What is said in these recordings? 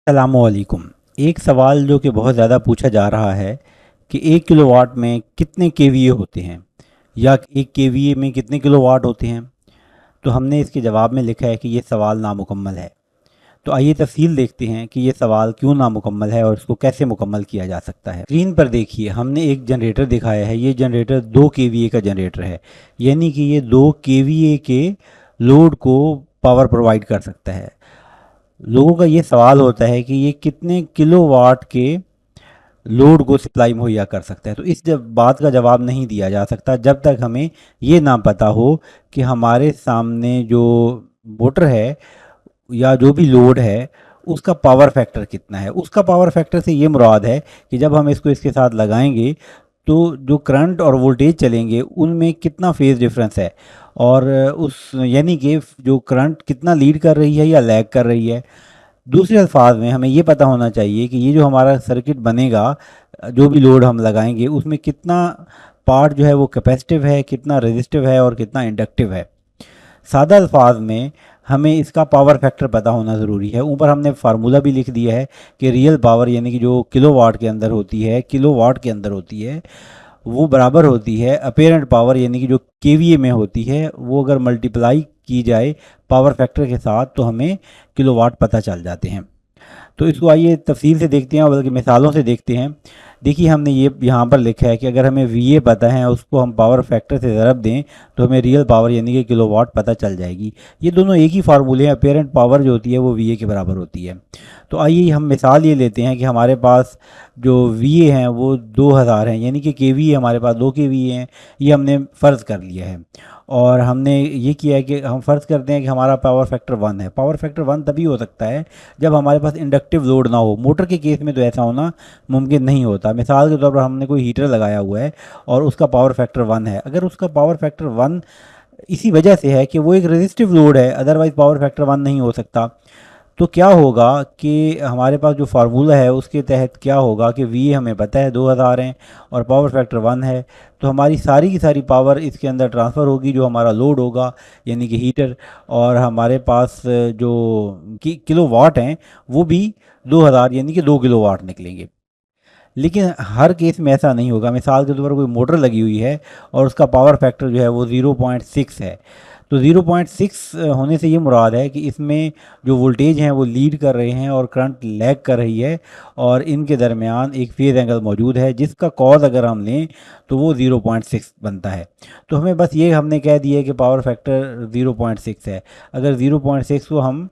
अस्सलामुअलैकुम। एक सवाल जो कि बहुत ज़्यादा पूछा जा रहा है कि 1 किलोवाट में कितने केवीए होते हैं या 1 केवीए में कितने किलोवाट होते हैं। तो हमने इसके जवाब में लिखा है कि ये सवाल नामुकम्मल है। तो आइए तफसील देखते हैं कि ये सवाल क्यों नामुकम्मल है और इसको कैसे मुकम्मल किया जा सकता है। स्क्रीन पर देखिए, हमने एक जनरेटर दिखाया है। ये जनरेटर 2 केवीए का जनरेटर है, यानी कि ये 2 केवीए के लोड को पावर प्रोवाइड कर सकता है। लोगों का ये सवाल होता है कि ये कितने किलोवाट के लोड को सप्लाई मुहैया कर सकता है। तो इस बात का जवाब नहीं दिया जा सकता जब तक हमें ये ना पता हो कि हमारे सामने जो मोटर है या जो भी लोड है उसका पावर फैक्टर कितना है। उसका पावर फैक्टर से ये मुराद है कि जब हम इसको इसके साथ लगाएंगे तो जो करंट और वोल्टेज चलेंगे उनमें कितना फेज़ डिफरेंस है, और उस यानी कि जो करंट कितना लीड कर रही है या लैग कर रही है। दूसरे अल्फाज में हमें ये पता होना चाहिए कि ये जो हमारा सर्किट बनेगा, जो भी लोड हम लगाएंगे उसमें कितना पार्ट जो है वो कैपेसिटिव है, कितना रेजिस्टिव है और कितना इंडक्टिव है। सादा अल्फाज में हमें इसका पावर फैक्टर पता होना ज़रूरी है। ऊपर हमने फार्मूला भी लिख दिया है कि रियल पावर यानी कि जो किलोवाट के अंदर होती है, किलोवाट के अंदर होती है, वो बराबर होती है अपेरेंट पावर यानी कि जो केवीए में होती है, वो अगर मल्टीप्लाई की जाए पावर फैक्टर के साथ तो हमें किलोवाट पता चल जाते हैं। तो इसको आइए तफसील से देखते हैं, बल्कि मिसालों से देखते हैं। देखिए, हमने ये यहाँ पर लिखा है कि अगर हमें वीए पता है, उसको हम पावर फैक्टर से ज़रब दें तो हमें रियल पावर यानी कि किलोवाट पता चल जाएगी। ये दोनों एक ही फार्मूले हैं। अपेरेंट पावर जो होती है वो वीए के बराबर होती है। तो आइए हम मिसाल ये लेते हैं कि हमारे पास जो वीए हैं वो 2000 हैं, यानी कि केवीए हमारे पास 2 केवीए हैं। ये हमने फ़र्ज़ कर लिया है और हमने ये किया है कि हम फ़र्ज़ करते हैं कि हमारा पावर फैक्टर 1 है। पावर फैक्टर 1 तभी हो सकता है जब हमारे पास इंडक्टिव लोड ना हो। मोटर के केस में तो ऐसा होना मुमकिन नहीं होता। मिसाल के तौर पर हमने कोई हीटर लगाया हुआ है और उसका पावर फैक्टर 1 है। अगर उसका पावर फैक्टर 1 इसी वजह से है कि वो एक रेजिस्टिव लोड है, अदरवाइज़ पावर फैक्टर 1 नहीं हो सकता। तो क्या होगा कि हमारे पास जो फार्मूला है उसके तहत क्या होगा कि वी हमें पता है 2000 हैं और पावर फैक्टर 1 है, तो हमारी सारी की सारी पावर इसके अंदर ट्रांसफ़र होगी जो हमारा लोड होगा यानी कि हीटर, और हमारे पास जो किलोवाट हैं वो भी 2000 यानी कि 2 किलोवाट निकलेंगे। लेकिन हर केस में ऐसा नहीं होगा। मिसाल के तौर पर कोई मोटर लगी हुई है और उसका पावर फैक्टर जो है वो 0.6 है। तो 0.6 होने से ये मुराद है कि इसमें जो वोल्टेज हैं वो लीड कर रहे हैं और करंट लैग कर रही है, और इनके दरमियान एक फेज़ एंगल मौजूद है जिसका कॉज अगर हम लें तो वो 0.6 बनता है। तो हमें बस ये हमने कह दिया है कि पावर फैक्टर 0.6 है। अगर 0.6 को हम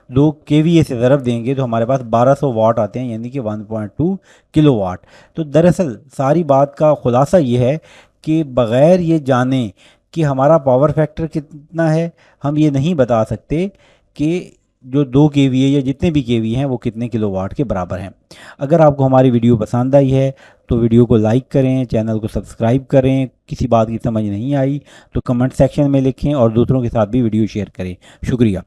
2 केवीए से ज़रब देंगे तो हमारे पास 1200 वाट आते हैं, यानी कि 1.2 किलोवाट। तो दरअसल सारी बात का ख़ुलासा ये है कि बग़ैर ये जाने कि हमारा पावर फैक्टर कितना है, हम ये नहीं बता सकते कि जो 2 केवीए या जितने भी केवीए हैं वो कितने किलोवाट के बराबर हैं। अगर आपको हमारी वीडियो पसंद आई है तो वीडियो को लाइक करें, चैनल को सब्सक्राइब करें। किसी बात की समझ नहीं आई तो कमेंट सेक्शन में लिखें और दूसरों के साथ भी वीडियो शेयर करें। शुक्रिया।